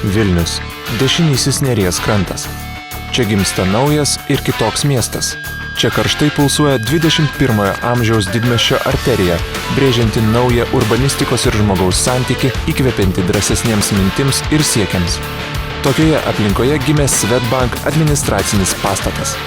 Vilnius – dešinysis Neries krantas. Čia gimsta naujas ir kitoks miestas. Čia karštai pulsuoja 21 amžiaus didmiesčio arterija, brėžianti naują urbanistikos ir žmogaus santykį, įkvepianti drąsesniems mintims ir siekiams. Tokioje aplinkoje gimė Swedbank administracinis pastatas.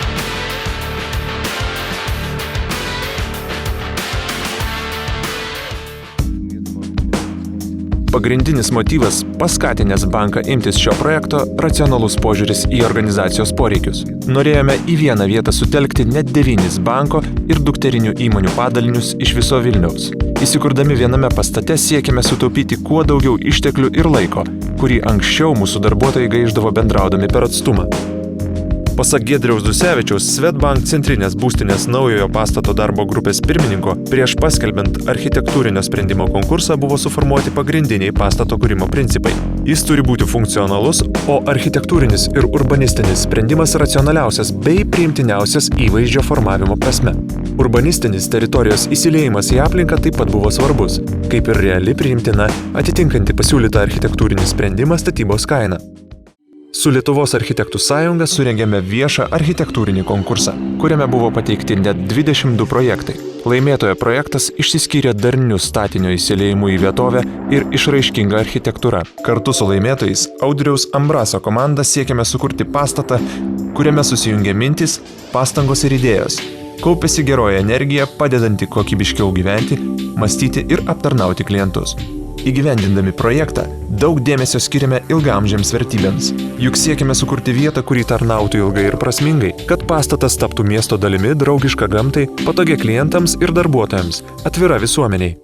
Pagrindinis motyvas, paskatinęs banką imtis šio projekto, racionalus požiūris į organizacijos poreikius. Norėjome į vieną vietą sutelkti net 9 banko ir dukterinių įmonių padalinius iš viso Vilniaus. Įsikurdami viename pastate siekėme sutaupyti kuo daugiau išteklių ir laiko, kurį anksčiau mūsų darbuotojai gaišdavo bendraudami per atstumą. Pasak Giedriaus Dusevičiaus, Swedbank centrinės būstinės naujojo pastato darbo grupės pirmininko, prieš paskelbiant architektūrinio sprendimo konkursą buvo suformuoti pagrindiniai pastato kūrimo principai. Jis turi būti funkcionalus, o architektūrinis ir urbanistinis sprendimas racionaliausias bei priimtiniausias įvaizdžio formavimo prasme. Urbanistinis teritorijos įsiliejimas į aplinką taip pat buvo svarbus, kaip ir reali priimtina, atitinkanti pasiūlytą architektūrinį sprendimą statybos kainą. Su Lietuvos architektų sąjunga surengėme viešą architektūrinį konkursą, kuriame buvo pateikti net 22 projektai. Laimėtojo projektas išsiskyrė darniu statinio įsiliejimu į vietovę ir išraiškinga architektūra. Kartu su laimėtojais Audriaus Ambraso komanda siekėme sukurti pastatą, kuriame susijungia mintys, pastangos ir idėjos. Kaupėsi geroji energija, padedanti kokybiškiau gyventi, mąstyti ir aptarnauti klientus. Įgyvendindami projektą, daug dėmesio skiriame ilgaamžiams vertybėms. Juk siekime sukurti vietą, kuri tarnautų ilgai ir prasmingai, kad pastatas taptų miesto dalimi, draugiška gamtai, patogia klientams ir darbuotojams, atvira visuomeniai.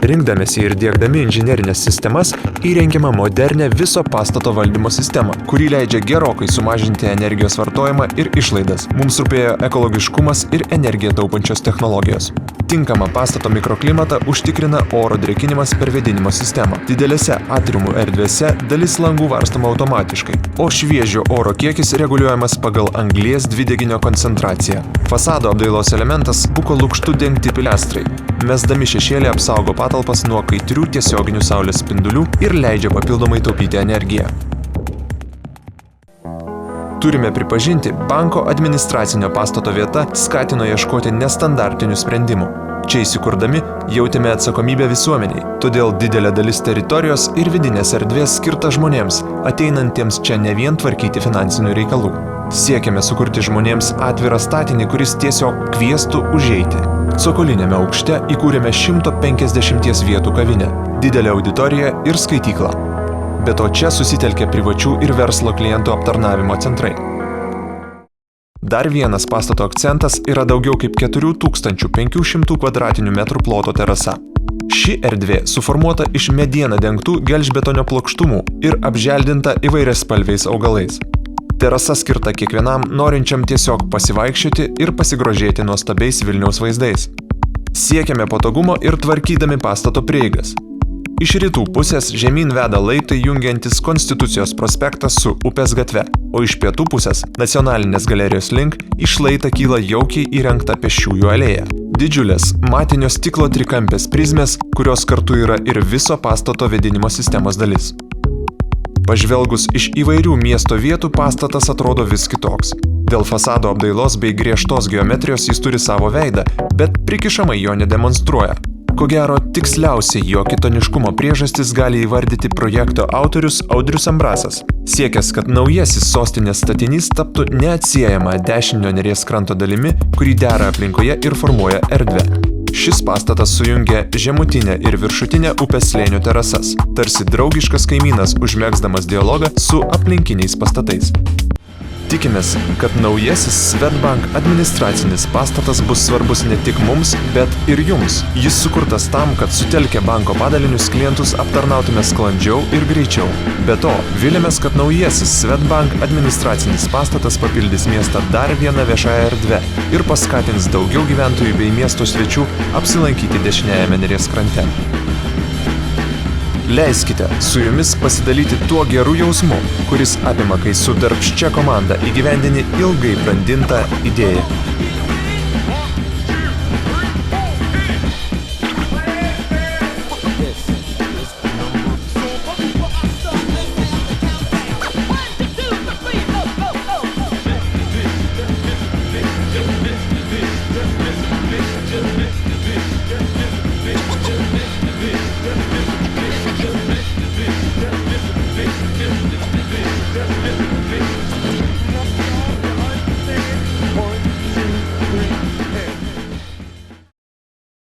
Rinkdamėsi ir diegdami inžinerinės sistemas, įrengiama modernę viso pastato valdymo sistemą, kuri leidžia gerokai sumažinti energijos vartojimą ir išlaidas. Mums rūpėjo ekologiškumas ir energiją taupančios technologijos. Tinkamą pastato mikroklimatą užtikrina oro drėkinimas per vėdinimo sistemą. Didelėse atriumų erdvėse dalis langų varstoma automatiškai, o šviežio oro kiekis reguliuojamas pagal anglies dvideginio koncentraciją. Fasado apdailos elementas buko lukštu dengti pilastrai, mesdami šešėlį apsaugo patalpas nuo kaitrių tiesioginių saulės spindulių ir leidžia papildomai taupyti energiją. Turime pripažinti, banko administracinio pastato vieta skatino ieškoti nestandartinių sprendimų. Čia įsikurdami jautėme atsakomybę visuomeniai, todėl didelė dalis teritorijos ir vidinės erdvės skirta žmonėms, ateinantiems čia ne vien tvarkyti finansinių reikalų. Siekėme sukurti žmonėms atvirą statinį, kuris tiesiog kviestų užeiti. Cokolinėme aukšte įkūrėme 150 vietų kavinę, didelę auditoriją ir skaityklą. Be to čia susitelkė privačių ir verslo klientų aptarnavimo centrai. Dar vienas pastato akcentas yra daugiau kaip 4500 kvadratinių metrų ploto terasa. Ši erdvė suformuota iš medieną dengtų gelžbetonio plokštumų ir apželdinta įvairiaspalviais augalais. Terasa skirta kiekvienam norinčiam tiesiog pasivaikščioti ir pasigrožėti nuostabiais Vilniaus vaizdais. Siekiame patogumo ir tvarkydami pastato prieigas. Iš rytų pusės žemyn veda laiptai jungiantis Konstitucijos prospektą su Upės gatve, o iš pietų pusės Nacionalinės galerijos link į šlaitą kyla jaukiai įrengta pėsčiųjų alėja. Didžiulės matinio stiklo trikampės prizmės, kurios kartu yra ir viso pastato vėdinimo sistemos dalis. Pažvelgus iš įvairių miesto vietų pastatas atrodo vis kitoks. Dėl fasado apdailos bei griežtos geometrijos jis turi savo veidą, bet prikišamai jo nedemonstruoja. Ko gero, tiksliausiai jo kitoniškumo priežastis gali įvardyti projekto autorius Audrius Ambrasas, siekęs, kad naujasis sostinės statinys taptų neatsiejama dešinio Neries kranto dalimi, kurį dera aplinkoje ir formuoja erdvę. Šis pastatas sujungia žemutinę ir viršutinę upės slėnio terasas, tarsi draugiškas kaimynas užmegzdamas dialogą su aplinkiniais pastatais. Tikimės, kad naujasis Swedbank administracinis pastatas bus svarbus ne tik mums, bet ir jums. Jis sukurtas tam, kad sutelkę banko padalinius klientus aptarnautume sklandžiau ir greičiau. Be to, viliamės, kad naujasis Swedbank administracinis pastatas papildys miestą dar vieną viešąją erdvę ir paskatins daugiau gyventojų bei miesto svečių apsilankyti dešiniajame Neries krante. Leiskite su jumis pasidalyti tuo geru jausmu, kuris apima, kai su darbščia komanda įgyvendini ilgai brandintą idėją. Taip.